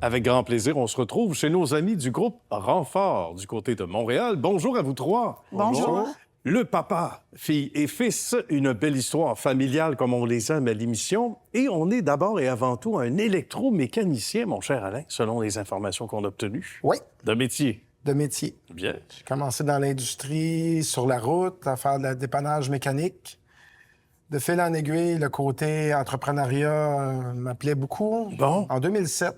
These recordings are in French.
Avec grand plaisir, on se retrouve chez nos amis du groupe Renfort du côté de Montréal. Bonjour à vous trois. Bonjour. Le papa, fille et fils, une belle histoire familiale comme on les aime à l'émission. Et on est d'abord et avant tout un électromécanicien, mon cher Alain, selon les informations qu'on a obtenues. Oui, De métier. de métier. Bien. J'ai commencé dans l'industrie, sur la route, à faire de la dépannage mécanique. De fil en aiguille, le côté entrepreneuriat m'appelait beaucoup. Bon. En 2007,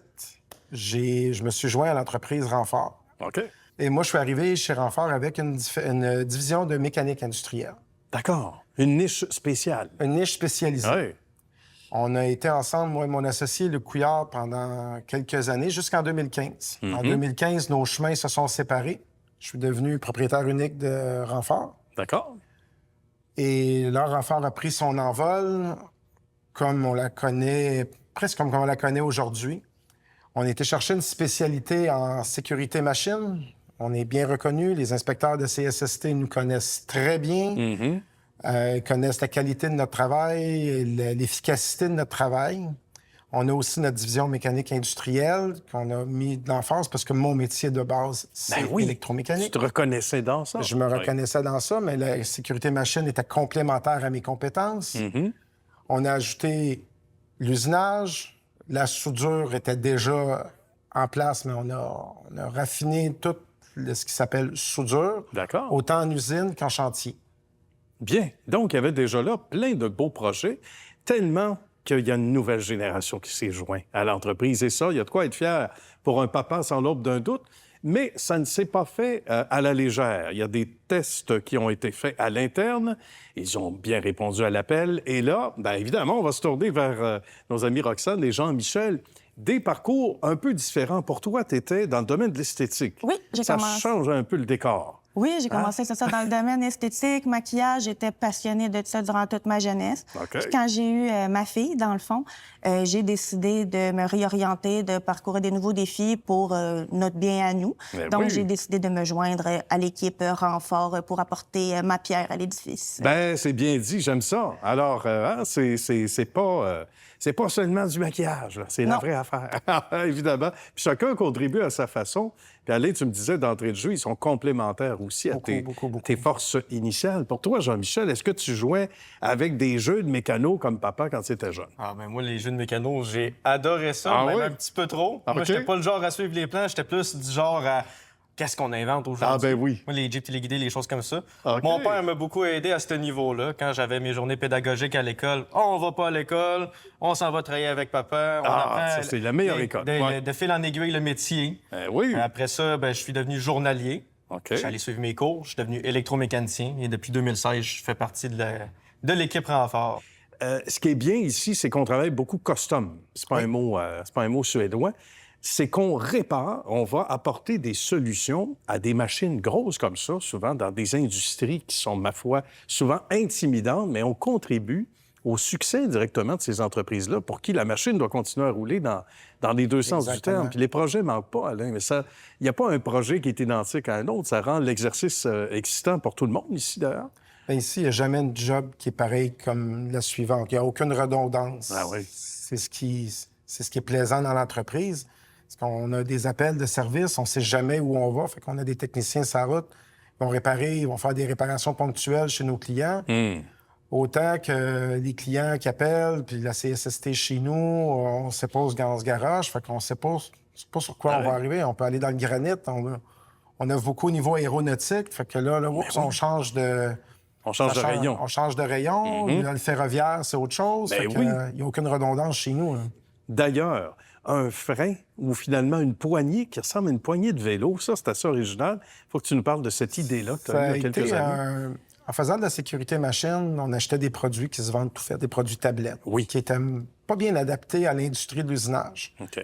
je me suis joint à l'entreprise Renfort. OK. Et moi, je suis arrivé chez Renfort avec une division de mécanique industrielle. D'accord. Une niche spéciale. Une niche spécialisée. Oui. On a été ensemble, moi et mon associé Luc Couillard, pendant quelques années, jusqu'en 2015. En 2015, nos chemins se sont séparés. Je suis devenu propriétaire unique de Renfort. D'accord. Et là, Renfort a pris son envol comme on la connaît, presque comme on la connaît aujourd'hui. On était chercher une spécialité en sécurité machine. On est bien reconnus. Les inspecteurs de CSST nous connaissent très bien. Ils connaissent la qualité de notre travail, l'efficacité de notre travail. On a aussi notre division mécanique industrielle qu'on a mis de l'emphase parce que mon métier de base, c'est oui. électromécanique. Tu te reconnaissais dans ça? Je me reconnaissais dans ça, mais la sécurité machine était complémentaire à mes compétences. On a ajouté l'usinage. La soudure était déjà en place, mais on a raffiné tout ce qui s'appelle soudure, D'accord. autant en usine qu'en chantier. Bien. Donc, il y avait déjà là plein de beaux projets, tellement qu'il y a une nouvelle génération qui s'est jointe à l'entreprise. Et ça, il y a de quoi être fier pour un papa sans l'aube d'un doute. Mais ça ne s'est pas fait à la légère. Il y a des tests qui ont été faits à l'interne. Ils ont bien répondu à l'appel. Et là, bien évidemment, on va se tourner vers nos amis Roxane et Jean-Michel. Des parcours un peu différents. Pour toi, tu étais dans le domaine de l'esthétique. Oui, j'ai Ça commencé. change un peu le décor. Oui, j'ai commencé c'est ça dans le domaine esthétique, maquillage. J'étais passionnée de ça durant toute ma jeunesse. OK. Puis quand j'ai eu ma fille, dans le fond, j'ai décidé de me réorienter, de parcourir des nouveaux défis pour notre bien à nous. Mais Donc, oui. j'ai décidé de me joindre à l'équipe Renfort pour apporter ma pierre à l'édifice. Ben, c'est bien dit, j'aime ça. Alors, c'est pas seulement du maquillage, là. C'est la Non. vraie affaire, évidemment. Puis chacun contribue à sa façon. Puis Alain, tu me disais d'entrée de jeu, ils sont complémentaires aussi à Beaucoup. tes forces initiales. Pour toi, Jean-Michel, est-ce que tu jouais avec des jeux de mécano comme papa quand tu étais jeune? Ah, ben moi, les jeux de mécano, j'ai adoré ça, Ah même oui? un petit peu trop. Ah, Moi, OK. j'étais pas le genre à suivre les plans, j'étais plus du genre à qu'est-ce qu'on invente aujourd'hui. Ah, ben oui. Moi, les Jeeps téléguidés, les choses comme ça. OK. Mon père m'a beaucoup aidé à ce niveau-là. Quand j'avais mes journées pédagogiques à l'école, on va pas à l'école, on s'en va travailler avec papa. On Ça, c'est la meilleure école. Ouais. De fil en aiguille, le métier. Oui. Après ça, ben, je suis devenu journalier. OK. Je suis allé suivre mes cours. Je suis devenu électromécanicien. Et depuis 2016, je fais partie de l'équipe Renfort. Ce qui est bien ici, c'est qu'on travaille beaucoup custom. C'est pas un mot suédois. C'est qu'on répare, on va apporter des solutions à des machines grosses comme ça, souvent dans des industries qui sont, ma foi, souvent intimidantes, mais on contribue au succès directement de ces entreprises-là pour qui la machine doit continuer à rouler dans les deux sens du Exactement. terme. Puis les projets ne manquent pas, Alain, mais il n'y a pas un projet qui est identique à un autre. Ça rend l'exercice excitant pour tout le monde ici, d'ailleurs. Ben ici, il n'y a jamais un job qui est pareil comme la suivante. Il n'y a aucune redondance. Ah oui. C'est ce qui est plaisant dans l'entreprise. Parce qu'on a des appels de service, on ne sait jamais où on va. Fait qu'on a des techniciens sur la route. Ils vont réparer, ils vont faire des réparations ponctuelles chez nos clients. Autant que les clients qui appellent, puis la CSST chez nous, on se pose dans ce garage. Fait qu'on ne sait pas sur quoi on va arriver. On peut aller dans le granit. On a beaucoup au niveau aéronautique. Fait que là, oups, on change de... On change de rayon. On change de rayon. Là, le ferroviaire, c'est autre chose. Ben Fait que, oui. il n'y a aucune redondance chez nous, là. D'ailleurs, un frein ou finalement une poignée qui ressemble à une poignée de vélo, ça, c'est assez original. Il faut que tu nous parles de cette idée-là que tu Ça as a eue il y a quelques été années. en faisant de la sécurité machine, on achetait des produits qui se vendent tout faits, des produits tablettes, Oui. qui étaient pas bien adaptés à l'industrie de l'usinage. OK.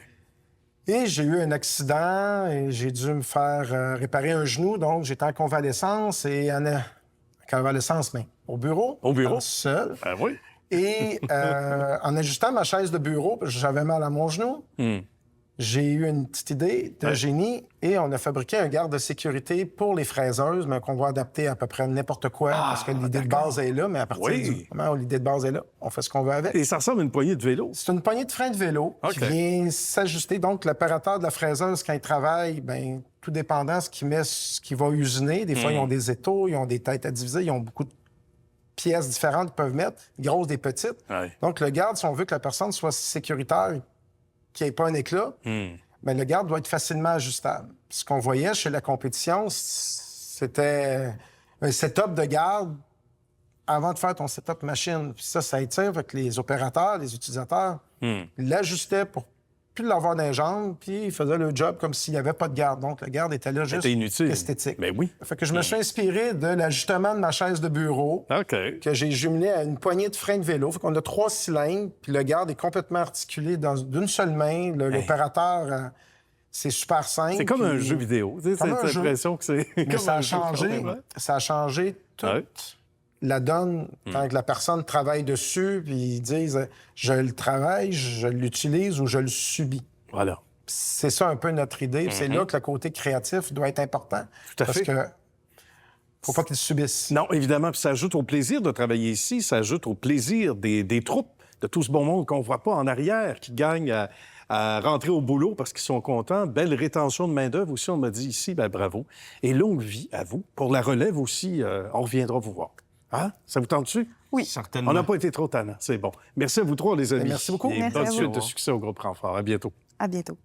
Et j'ai eu un accident et j'ai dû me faire réparer un genou, donc j'étais en convalescence et en convalescence, mais au bureau. Au bureau. Seul. Ah oui. Et en ajustant ma chaise de bureau, parce que j'avais mal à mon genou, j'ai eu une petite idée de génie et on a fabriqué un garde de sécurité pour les fraiseuses, mais qu'on va adapter à peu près n'importe quoi parce que l'idée de base est là, mais à partir du moment où l'idée de base est là, on fait ce qu'on veut avec. Et ça ressemble à une poignée de vélo. C'est une poignée de frein de vélo qui vient s'ajuster. Donc, l'opérateur de la fraiseuse, quand il travaille, bien, tout dépendant ce qu'il va usiner, des fois, ils ont des étaux, ils ont des têtes à diviser, ils ont beaucoup de pièces différentes qu'ils peuvent mettre, des grosses, des petites. Ouais. Donc, le garde, si on veut que la personne soit sécuritaire, qu'il n'y ait pas un éclat, mais le garde doit être facilement ajustable. Puis ce qu'on voyait chez la compétition, c'était un setup de garde avant de faire ton setup machine. Puis ça étire avec les opérateurs, les utilisateurs. Ils l'ajustaient pour plus l'avoir dans les jambes, puis ils faisaient le job comme s'il n'y avait pas de garde. Donc, le garde était là juste C'était inutile. esthétique. Mais oui. Fait que je me suis inspiré de l'ajustement de ma chaise de bureau OK. que j'ai jumelé à une poignée de frein de vélo. Fait qu'on a 3 cylindres, puis le garde est complètement articulé d'une seule main. L'opérateur, c'est super simple. C'est comme un puis- jeu vidéo. Tu sais, Comme un cette jeu. impression que c'est Mais comme ça un a jeu. changé. Ouais. Ça a changé toute Ouais. la donne quand la personne travaille dessus, puis ils disent je le travaille, je l'utilise ou je le subis. Voilà. C'est ça un peu notre idée. Puis c'est là que le côté créatif doit être important. Tout à parce fait. que faut pas qu'ils subissent. Non, évidemment, puis ça ajoute au plaisir de travailler ici, ça ajoute au plaisir des troupes, de tout ce bon monde qu'on voit pas en arrière, qui gagnent à rentrer au boulot parce qu'ils sont contents. Belle rétention de main-d'œuvre aussi, on m'a dit ici, ben bravo. Et longue vie à vous. Pour la relève aussi, on reviendra vous voir. Hein? Ça vous tente-tu? Oui. Certainement. On n'a pas été trop tannants, c'est bon. Merci à vous trois, les amis. Merci beaucoup. Et Merci bonne à vous. suite de succès au groupe Renfort. À bientôt. À bientôt.